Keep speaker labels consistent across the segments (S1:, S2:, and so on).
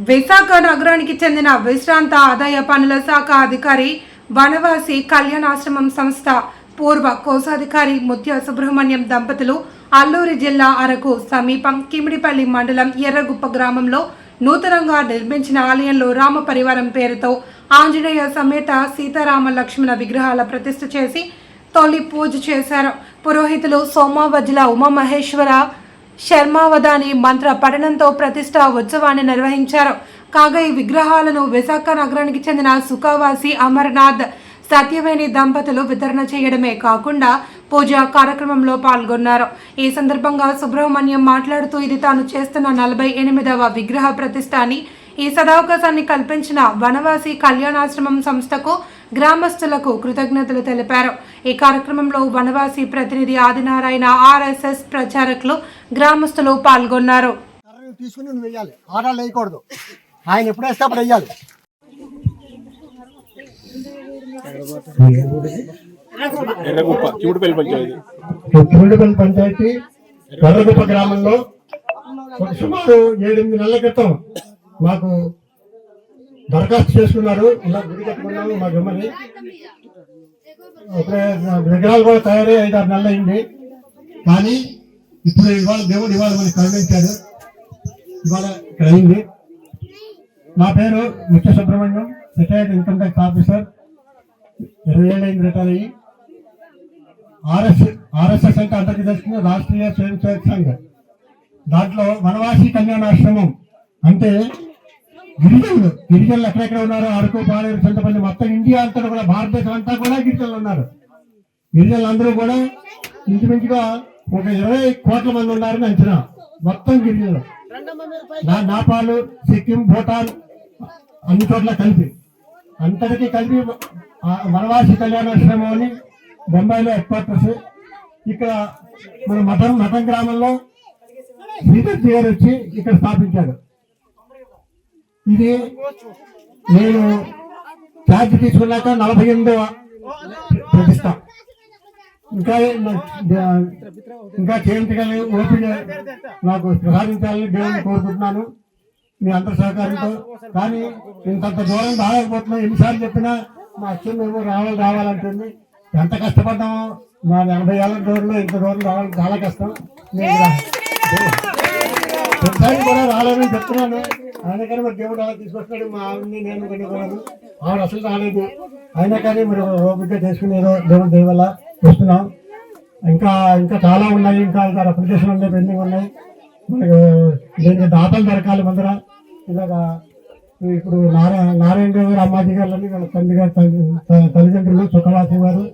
S1: విశాఖ నగరానికి చెందిన విశ్రాంత ఆదాయ పన్నుల శాఖ అధికారి వనవాసి కళ్యాణాశ్రమం సంస్థ పూర్వ కోశాధికారి ముత్య సుబ్రహ్మణ్యం దంపతులు అల్లూరి జిల్లా అరకు సమీపం కిమిడిపల్లి మండలం ఎర్రగుప్ప గ్రామంలో నూతనంగా నిర్మించిన ఆలయంలో రామ పరివారం పేరుతో ఆంజనేయ సమేత సీతారామ లక్ష్మణ విగ్రహాల ప్రతిష్ఠ చేసి తొలి పూజ చేశారు. పురోహితులు సోమావజ్ల ఉమామహేశ్వర శర్మావధాని మంత్ర పఠనంతో ప్రతిష్ఠా ఉత్సవాన్ని నిర్వహించారు. కాగా ఈ విగ్రహాలను విశాఖ నగరానికి చెందిన సుఖవాసి అమర్నాథ్ సత్యవేణి దంపతులు వితరణ చేయడమే కాకుండా పూజా కార్యక్రమంలో పాల్గొన్నారు. ఈ సందర్భంగా సుబ్రహ్మణ్యం మాట్లాడుతూ ఇది తాను చేస్తున్న 48వ విగ్రహ ప్రతిష్ఠ అని, ఈ సదవకాశాన్ని కల్పించిన వనవాసి కళ్యాణాశ్రమం సంస్థకు గ్రామస్తులకు కృతజ్ఞతలు తెలిపారు. ఈ కార్యక్రమంలో వనవాసి ప్రతినిధి ఆదినారాయణ, ఆర్ఎస్ఎస్ ప్రచారకులు, గ్రామస్తులు పాల్గొన్నారు.
S2: ఆయన ఎప్పుడు వేస్తే అప్పుడు వెయ్యాలి. కిమిడిపల్లి పంచాయతీ ఎర్రగుప్ప గ్రామంలో సుమారు 7-8 నెలల క్రితం మాకు దరఖాస్తు చేసుకున్నారు. ఇలా గుడి కట్టుకున్నాము మా గమ్మని. విగ్రహాలు కూడా తయారై 5-6 నెలలు అయింది. కానీ ఇప్పుడు దేవుడు ఇవాళ మనకి కరుణించాడు. ఇవాళ ఇక్కడ అయింది. నా పేరు Mutya Subrahmanyam, retired income tax officer. 20 ఏళ్ళు అయింది రిటైర్ అయ్యి. ఆర్ఎస్ఎస్ అంటే అందరికీ తెలుసుకున్న రాష్ట్రీయ స్వయం సేవక సంఘం. దాంట్లో వనవాసి కళ్యాణాశ్రమం అంటే గిరిజనులు ఎక్కడెక్కడ ఉన్నారు, అరకు, పాలేరు, చింతపల్లి, మొత్తం ఇండియా అంతా కూడా, భారతదేశం అంతా కూడా గిరిజనులు ఉన్నారు. గిరిజనులు అందరూ కూడా ఇంచుమించుగా ఒక 20 కోట్ల మంది ఉన్నారని అంచనా. మొత్తం గిరిజనులు నేపాల్, సిక్కిం, భూటాన్ అన్ని చోట్ల కలిపి అంతటికీ కలిపి వనవాసి కళ్యాణాశ్రమం అని బొంబాయిలో హెడ్ క్వార్టర్స్. ఇక్కడ మన మఠం గ్రామంలో శ్రీధర్జీ గారు వచ్చి ఇక్కడ స్థాపించాడు. ఇది నేను ఛార్జ్ తీసుకున్నాక 48వ ప్రతిష్ట. ఇంకా చేయించగలి ఓపిక నాకు సాధించాలని దేవుని కోరుకుంటున్నాను, మీ అందరి సహకారంతో. కానీ ఇంతంత దూరం రాలేకపోతున్నాం. ఎన్నిసార్లు చెప్పినా మా అచ్చం మేము రావాలంటుంది. ఎంత కష్టపడ్డామో, మా 80 ఏళ్ళ దూరంలో ఇంత దూరం రావాలి చాలా కష్టం. ప్రతిసారి కూడా రాలేదని చెప్తున్నాను. అయినా కానీ మరి దేవుడు అలా తీసుకొస్తున్నాడు. మా ఆవిడని నేను కొనుక్కోలేదు, ఆవిడ అసలు రాలేదు. అయినా కానీ మరి ఓపిక చేసుకుని ఏదో దేవుడు దయ వల్ల వస్తున్నాం. ఇంకా చాలా ఉన్నాయి. ఇంకా అప్లికేషన్ ఉన్నాయి, పెండింగ్ ఉన్నాయి. మనకు దీనికి దాతలు దొరకాలి ముందర. ఇలాగా ఇప్పుడు నారాయణ గారు, అమ్మాజీ గారు, వాళ్ళ తండ్రి గారు, తల్లిదండ్రులు సుఖవాసి గారు,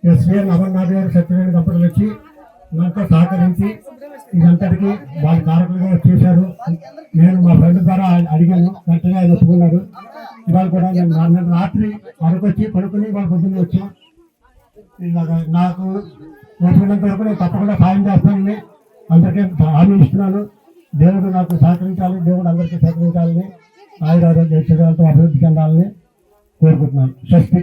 S2: ఎస్వీఎన్ అమర్నాథ్ గారు, సత్యవేణి దంపతులు వచ్చి నాతో సహకరించి ఇదంతటికి వాళ్ళ కారకులుగా చేశారు. నేను మా ఫ్రెండ్ ద్వారా అడిగాను, వెంటనే ఆయన ఒప్పుకున్నారు. ఇవాళ కూడా నేను రాత్రి అరకొచ్చి పడుకుని వాళ్ళ పొద్దున్న వచ్చాం. ఇలాగా నాకు ఒప్పుకున్నంత వరకు నేను తప్పకుండా సాయం చేస్తానని అందరికీ హామీ ఇస్తున్నాను. దేవుడు నాకు సహకరించాలి, దేవుడు అందరికీ సహకరించాలని, ఆయురారోగ్య ఐశ్వర్యాలతో అభివృద్ధి చెందాలని కోరుకుంటున్నాను. స్వస్తి.